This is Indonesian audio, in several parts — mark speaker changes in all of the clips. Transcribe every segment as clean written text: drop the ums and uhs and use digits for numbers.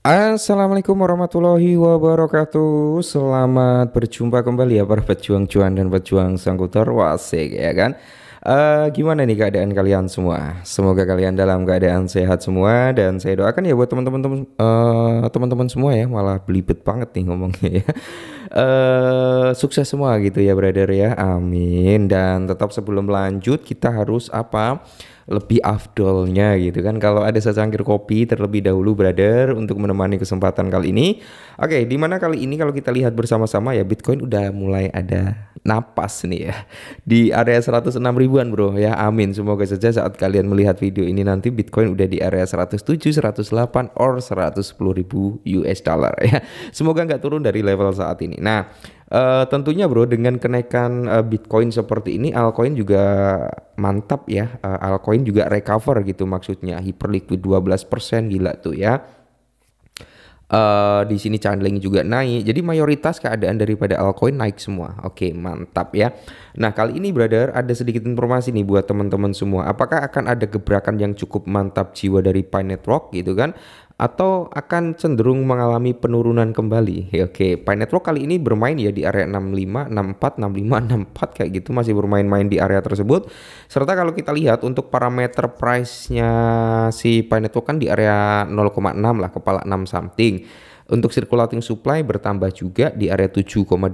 Speaker 1: Assalamualaikum warahmatullahi wabarakatuh. Selamat berjumpa kembali ya para pejuang cuan dan pejuang sangkuter wasik ya kan. Gimana nih keadaan kalian semua? Semoga kalian dalam keadaan sehat semua dan saya doakan ya buat teman-teman semua ya, malah belibet banget nih ngomongnya ya. Sukses semua gitu ya brother ya. Amin. Dan tetap sebelum lanjut kita harus apa? Lebih afdolnya gitu kan kalau ada secangkir kopi terlebih dahulu brother untuk menemani kesempatan kali ini. Oke, di mana kali ini kalau kita lihat bersama-sama ya Bitcoin udah mulai ada napas nih ya di area 106 ribuan bro ya. Amin. Semoga saja saat kalian melihat video ini nanti Bitcoin udah di area 107, 108 or 110 ribu US dollar ya. Semoga nggak turun dari level saat ini. Nah, tentunya bro dengan kenaikan Bitcoin seperti ini altcoin juga mantap ya. Altcoin juga recover gitu maksudnya hyperliquid 12% gila tuh ya. Di sini Candling juga naik. Jadi mayoritas keadaan daripada altcoin naik semua. Oke, mantap ya. Nah, kali ini brother ada sedikit informasi nih buat teman-teman semua. Apakah akan ada gebrakan yang cukup mantap jiwa dari Pi Network gitu kan? Atau akan cenderung mengalami penurunan kembali. Ya, oke, Pi Network kali ini bermain ya di area 65, 64, 65, 64 kayak gitu masih bermain-main di area tersebut. Serta kalau kita lihat untuk parameter price-nya si Pi Network kan di area 0,6 lah, kepala 6 something. Untuk circulating supply bertambah juga di area 7,28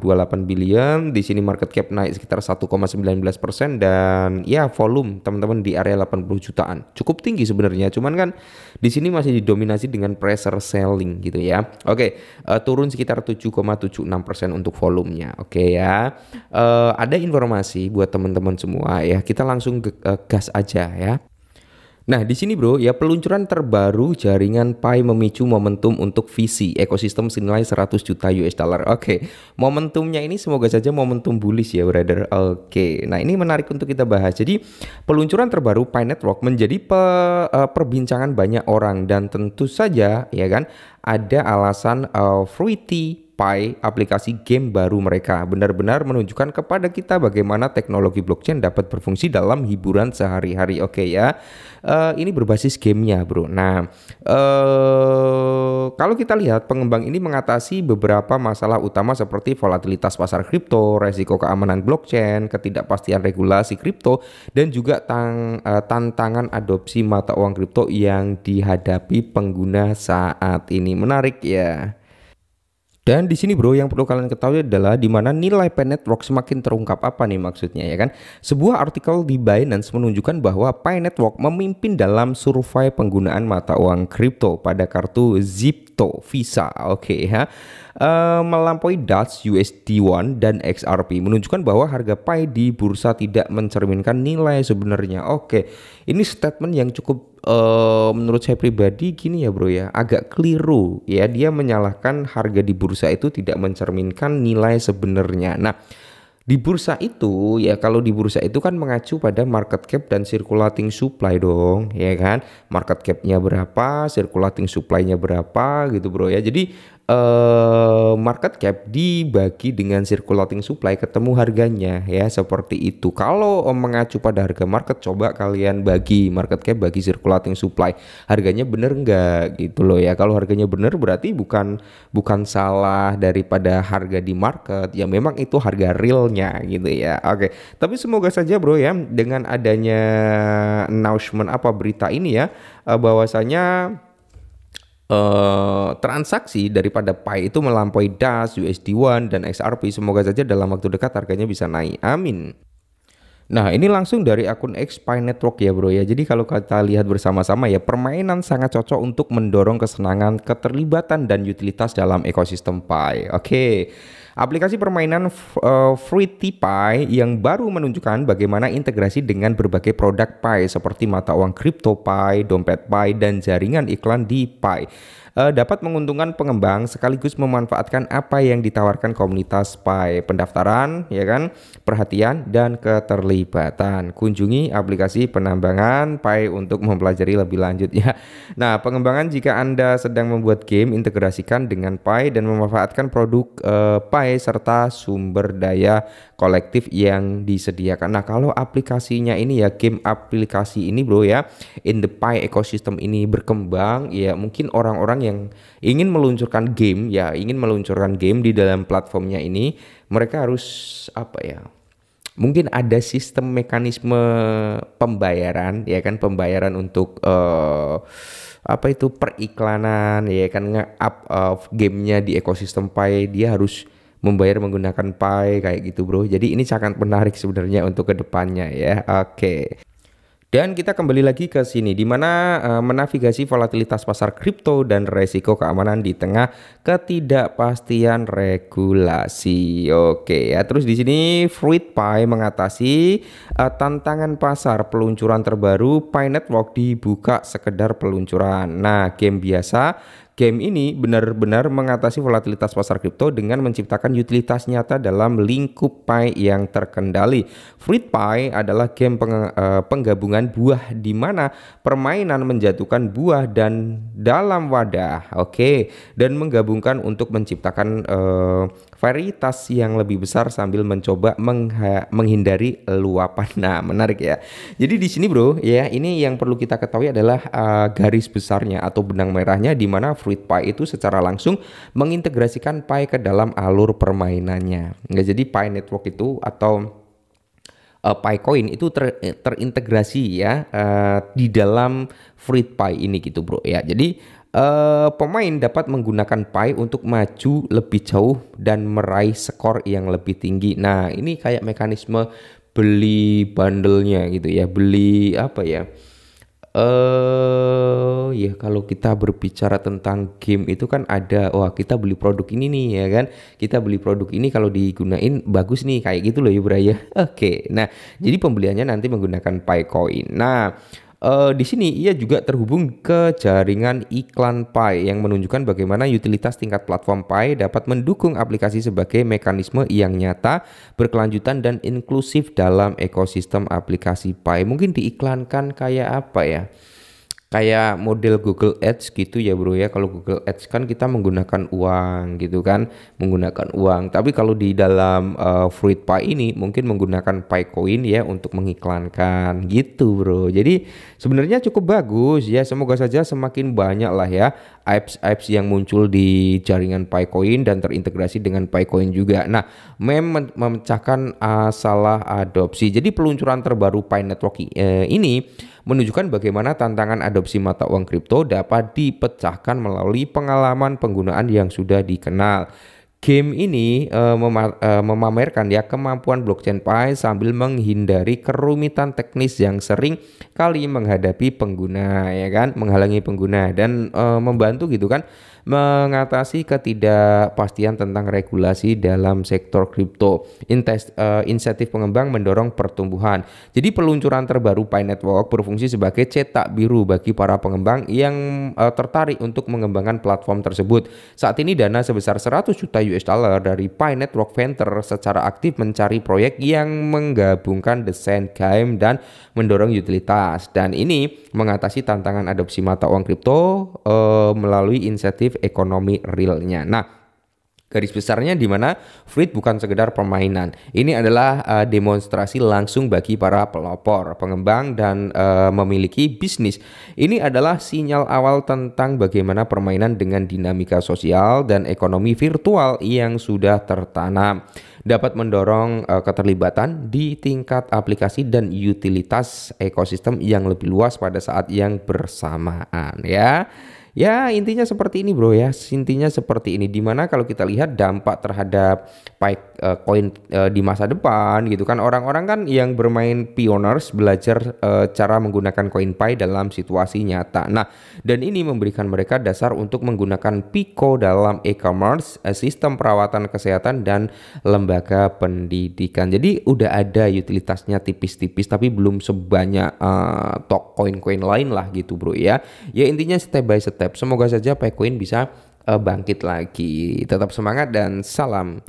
Speaker 1: billion. Di sini market cap naik sekitar 1,19% dan ya volume teman-teman di area 80 jutaan. Cukup tinggi sebenarnya, cuman kan di sini masih didominasi dengan pressure selling gitu ya. Oke, turun sekitar 7,76% untuk volumenya. Oke ya. Ada informasi buat teman-teman semua ya. Kita langsung gas aja ya. Nah, di sini bro, ya peluncuran terbaru jaringan Pi memicu momentum untuk VC, ekosistem senilai 100 juta US dollar. Oke, momentumnya ini semoga saja momentum bullish ya brother. Oke, nah ini menarik untuk kita bahas. Jadi, peluncuran terbaru Pi Network menjadi perbincangan banyak orang dan tentu saja ya kan ada alasan Fruity Pi, aplikasi game baru mereka benar-benar menunjukkan kepada kita bagaimana teknologi blockchain dapat berfungsi dalam hiburan sehari-hari. Oke ya, ini berbasis gamenya bro. Nah, kalau kita lihat pengembang ini mengatasi beberapa masalah utama seperti volatilitas pasar kripto, resiko keamanan blockchain, ketidakpastian regulasi kripto, dan juga tantangan adopsi mata uang kripto yang dihadapi pengguna saat ini. Menarik ya. Dan di sini bro yang perlu kalian ketahui adalah di mana nilai Pi Network semakin terungkap. Apa nih maksudnya ya kan? Sebuah artikel di Binance menunjukkan bahwa Pi Network memimpin dalam survei penggunaan mata uang kripto pada kartu Zipto Visa. Oke ya. Melampaui Dutch USD1 dan XRP menunjukkan bahwa harga Pi di bursa tidak mencerminkan nilai sebenarnya. Oke, ini statement yang cukup menurut saya pribadi gini ya bro ya, agak keliru ya. Dia menyalahkan harga di bursa itu tidak mencerminkan nilai sebenarnya. Nah, di bursa itu ya, kalau di bursa itu kan mengacu pada market cap dan circulating supply dong ya kan. Market capnya berapa, circulating supply-nya berapa gitu bro ya. Jadi market cap dibagi dengan circulating supply ketemu harganya ya, seperti itu. Kalau mengacu pada harga market, coba kalian bagi market cap bagi circulating supply, harganya bener nggak gitu loh ya. Kalau harganya bener berarti bukan salah daripada harga di market ya, memang itu harga realnya gitu ya. Oke, tapi semoga saja bro ya dengan adanya announcement apa berita ini ya, bahwasanya transaksi daripada Pi itu melampaui DAS, USD1 dan XRP. Semoga saja dalam waktu dekat harganya bisa naik. Amin. Nah, ini langsung dari akun X Pi Network ya bro ya. Jadi kalau kita lihat bersama-sama ya, permainan sangat cocok untuk mendorong kesenangan, keterlibatan dan utilitas dalam ekosistem Pi. Oke. Aplikasi permainan Fruity Pi yang baru menunjukkan bagaimana integrasi dengan berbagai produk Pi seperti mata uang kripto Pi, dompet Pi, dan jaringan iklan di Pi dapat menguntungkan pengembang sekaligus memanfaatkan apa yang ditawarkan komunitas Pi. Pendaftaran ya kan, perhatian dan keterlibatan. Kunjungi aplikasi penambangan Pi untuk mempelajari lebih lanjut ya. Nah, pengembangan jika Anda sedang membuat game, integrasikan dengan Pi dan memanfaatkan produk Pi Pi serta sumber daya kolektif yang disediakan. Nah, kalau aplikasinya ini ya, game aplikasi ini bro ya, in the Pi ecosystem ini berkembang ya, mungkin orang-orang yang ingin meluncurkan game ya, ingin meluncurkan game di dalam platformnya ini, mereka harus apa ya? Mungkin ada sistem mekanisme pembayaran ya kan, pembayaran untuk apa itu periklanan ya kan, nge-up gamenya di ekosistem Pi dia harus membayar menggunakan Pi kayak gitu bro. Jadi ini sangat menarik sebenarnya untuk kedepannya ya. Oke. Dan kita kembali lagi ke sini di mana menavigasi volatilitas pasar kripto dan resiko keamanan di tengah ketidakpastian regulasi. Oke ya, terus di sini FruitPi mengatasi tantangan pasar peluncuran terbaru. Pi Network dibuka sekedar peluncuran. Nah, game ini benar-benar mengatasi volatilitas pasar kripto dengan menciptakan utilitas nyata dalam lingkup Pi yang terkendali. FruitPi adalah game penggabungan buah di mana permainan menjatuhkan buah dan dalam wadah, oke, dan menggabungkan untuk menciptakan varietas yang lebih besar sambil mencoba menghindari luapan. Nah, menarik ya. Jadi di sini bro, ya ini yang perlu kita ketahui adalah garis besarnya atau benang merahnya di mana FruitPi itu secara langsung mengintegrasikan Pi ke dalam alur permainannya. Nggak, jadi Pi Network itu atau Picoin itu terintegrasi ya di dalam FruitPi ini gitu bro ya. Jadi pemain dapat menggunakan Pi untuk maju lebih jauh dan meraih skor yang lebih tinggi. Nah, ini kayak mekanisme beli bundle-nya gitu ya, beli apa ya? Ya kalau kita berbicara tentang game itu kan ada, wah kita beli produk ini nih ya kan, kita beli produk ini kalau digunain bagus nih kayak gitu loh ya bro ya. Oke, nah jadi pembeliannya nanti menggunakan Picoin. Nah di sini ia juga terhubung ke jaringan iklan Pi yang menunjukkan bagaimana utilitas tingkat platform Pi dapat mendukung aplikasi sebagai mekanisme yang nyata, berkelanjutan dan inklusif dalam ekosistem aplikasi Pi. Mungkin diiklankan kayak apa ya? Kayak model Google Ads gitu ya bro ya. Kalau Google Ads kan kita menggunakan uang gitu kan, menggunakan uang. Tapi kalau di dalam FruitPi ini mungkin menggunakan Picoin ya untuk mengiklankan gitu bro. Jadi sebenarnya cukup bagus ya. Semoga saja semakin banyak lah ya apps yang muncul di jaringan Picoin dan terintegrasi dengan Picoin juga. Nah, memecahkan salah adopsi. Jadi peluncuran terbaru Pi Network ini menunjukkan bagaimana tantangan adopsi mata uang kripto dapat dipecahkan melalui pengalaman penggunaan yang sudah dikenal. Game ini memamerkan ya kemampuan blockchain Pi sambil menghindari kerumitan teknis yang sering kali menghadapi pengguna ya kan, menghalangi pengguna dan membantu gitu kan mengatasi ketidakpastian tentang regulasi dalam sektor kripto. Insentif pengembang mendorong pertumbuhan. Jadi peluncuran terbaru Pi Network berfungsi sebagai cetak biru bagi para pengembang yang tertarik untuk mengembangkan platform tersebut. Saat ini dana sebesar 100 juta US dollar dari Pi Network Venture secara aktif mencari proyek yang menggabungkan desain game dan mendorong utilitas. Dan ini mengatasi tantangan adopsi mata uang kripto melalui insentif ekonomi realnya. Nah, garis besarnya di mana Fruit bukan sekedar permainan. Ini adalah demonstrasi langsung bagi para pelopor, pengembang dan memiliki bisnis. Ini adalah sinyal awal tentang bagaimana permainan dengan dinamika sosial dan ekonomi virtual yang sudah tertanam dapat mendorong keterlibatan di tingkat aplikasi dan utilitas ekosistem yang lebih luas pada saat yang bersamaan ya. Ya intinya seperti ini bro ya, intinya seperti ini, dimana kalau kita lihat dampak terhadap Picoin di masa depan gitu kan, orang-orang kan yang bermain pioneers belajar cara menggunakan koin Pi dalam situasi nyata. Nah, dan ini memberikan mereka dasar untuk menggunakan Pico dalam e-commerce, sistem perawatan kesehatan dan lembaga pendidikan. Jadi udah ada utilitasnya tipis-tipis tapi belum sebanyak koin-koin lain lah gitu bro ya. Ya intinya step by step. Semoga saja Picoin bisa bangkit lagi. Tetap semangat dan salam